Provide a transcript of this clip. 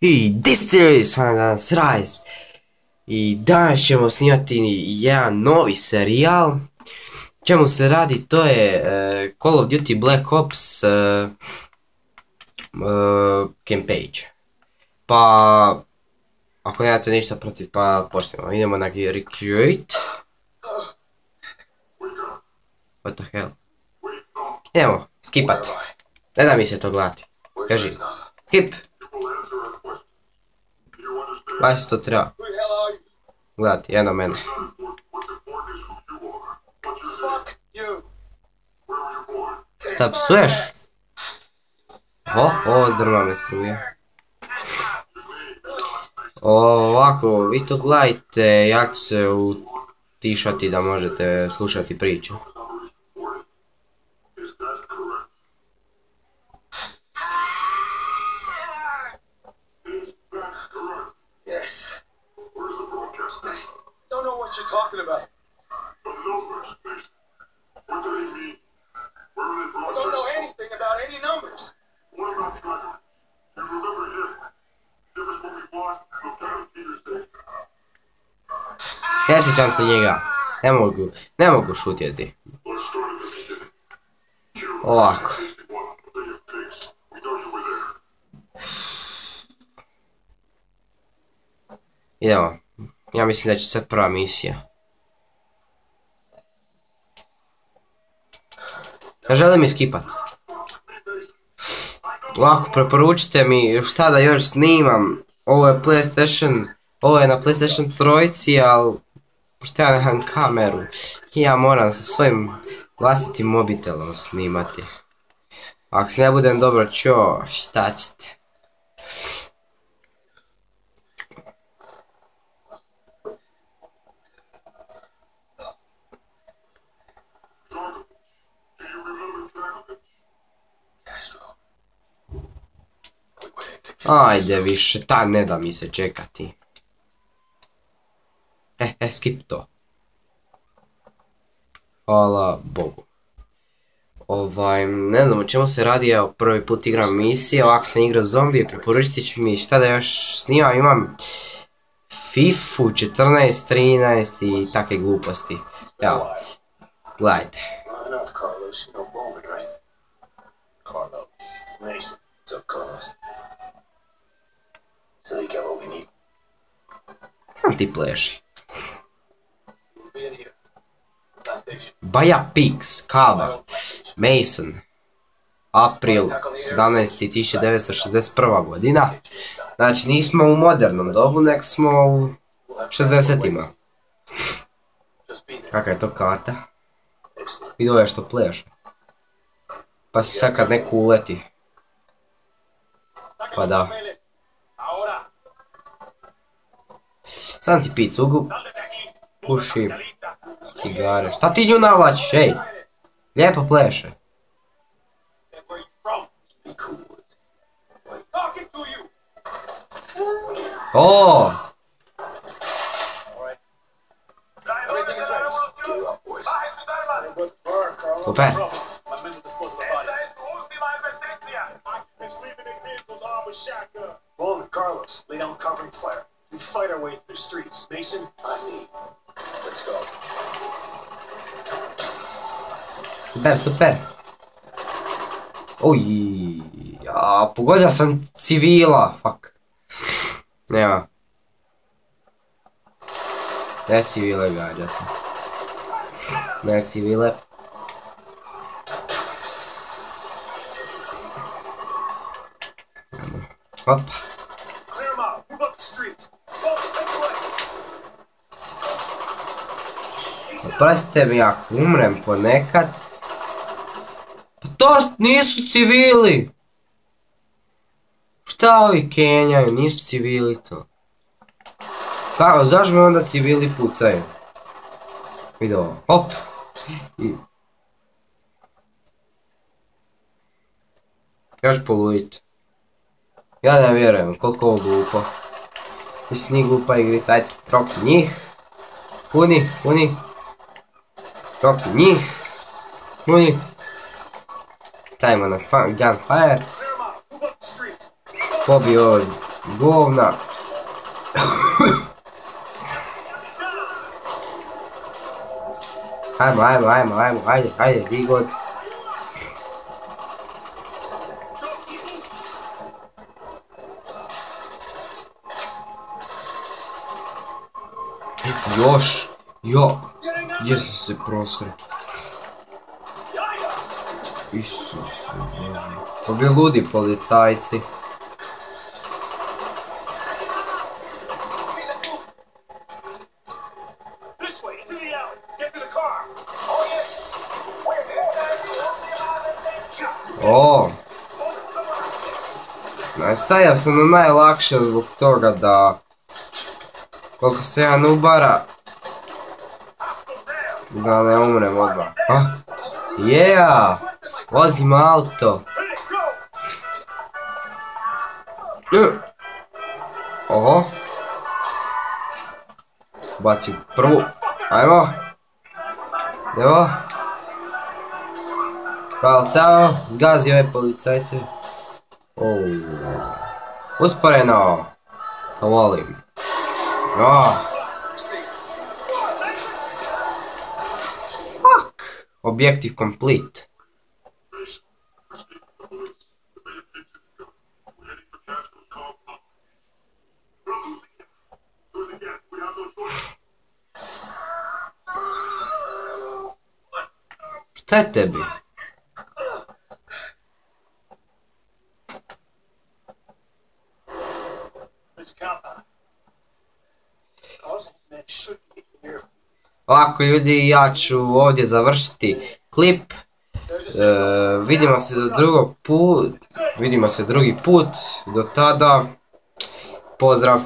I Distillery, s vama danas Rise. I danas ćemo snimati jedan novi serijal. Čemu se radi, to je Call of Duty Black Ops campaign. Pa, ako nemate ništa protiv, pa počnemo. Idemo na Recruit. What the hell? Idemo, skipat. Ne da mi se to gledati. Kaži, skip. Baš se to treba gledati, jedno mene. Šta psuješ? Ovo zdrma me struje. Ovako, vi to gledajte, ja ću se utišati da možete slušati priču. Don't know what you're talking about. I don't know anything about any numbers. Ja sjećam se njega. Ne mogu šutjeti. Ovako. Idemo. Ja mislim da će sad prva misija. Ne želim iskipat. Ovako, preporučite mi šta da još snimam. Ovo je PlayStation, ovo je na PlayStation 3, ali šta ja nemam kameru. Ja moram sa svojim vlastitim mobitelom snimati. Ako se ne budem dobro čuo, šta ćete? Ajde više, ne da mi se čekati. Skip to. Hvala Bogu. Ne znam o čemu se radi, evo prvi put igram misije, ovako sam igrao zombije, preporučite ću mi šta da još snimam, imam FIFA 14, 13 i takve gluposti. Evo, gledajte. Sam ti pleši. Baja Peaks, Kaba, Mason, April 17. 1961. godina. Znači nismo u modernom dobu, nek smo u 60-ima. Kakva je to karta? Vidio je što pleše. Pa se sad kad neko uleti. Pa da. Sam ti pi cugu. Puši. Cigare. Šta ti nju navlačiš, ej? Lijepo pleše. O! Super. Bowman, Carlos, lay down covering fire. We fight our way through the streets. Mason, on me. Let's go. Super. Uj, pogodio sam civila, fuck. Nema. Ne civile gađati. Ne civile. Hop. Oprostite mi ako umrem ponekad. Pa to nisu civili! Šta ovi kenjaju, nisu civili to. Kako, zašto mi onda civili pucaju? Vidi ovo, hop! Još poludite. Ja ne vjerujem, koliko ovo glupo. Mislim nije glupa igrica, ajde, proki njih. Puni. Proki njih. Puni. Stavimo na gunfire. Pobio Govna. Ajde, di god. Još, gdje sam se prosreo? Isuse Bože. Ovi ludi policajci. O! Stajao sam na najlakše zbog toga da... Koliko se ja nubara... Da ne umrem odmah. Yeah! Vozim auto. Oho. Bacim prvu. Ajmo. Evo. Valtao. Zgazi ove policajce. Usporeno. To volim. Fuck. Objective complete. Šta je tebi? Ovako ljudi, ja ću ovdje završiti klip. Vidimo se drugi put. Do tada, pozdrav.